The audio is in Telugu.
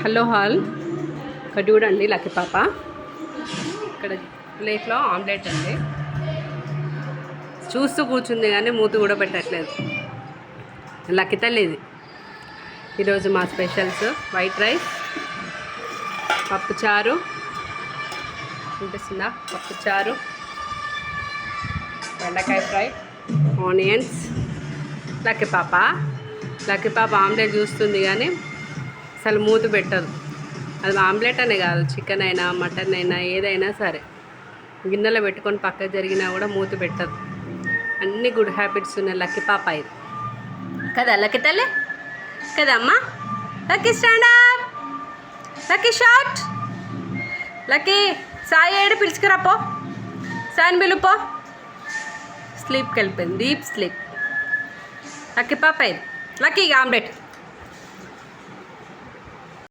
హలో హాల్ ఇక్కడ చూడండి లక్కీ పాప ఇక్కడ ప్లేట్లో ఆమ్లెట్ అండి చూస్తూ కూర్చుంది కానీ మూతి కూడా పెట్టట్లేదు. లక్కీ తల్లి ఇది. ఈరోజు మా స్పెషల్స్ వైట్ రైస్, పప్పుచారు అనిపిస్తుందా, పప్పుచారు, బెండకాయ ఫ్రై, ఆనియన్స్. లక్కీ పాప ఆమ్లెట్ చూస్తుంది కానీ అసలు మూతి పెట్టదు. అది ఆమ్లెట్ అనే కాదు, చికెన్ అయినా మటన్ అయినా ఏదైనా సరే గిన్నెలో పెట్టుకొని పక్కకు జరిగినా కూడా మూతి పెట్టదు. అన్ని గుడ్ హ్యాబిట్స్ ఉన్న లక్కీ పాప ఇది కదా. లక్కీ తల్లి కదా అమ్మా. Lucky stand up, lucky short, lucky Sai ఏడు పిలుచుకురాపో, సాయిని పిలుపో. స్లీప్కి వెళ్ళిపోయింది, డీప్ స్లీప్. లక్కీ పాప ఇది. Lucky omelette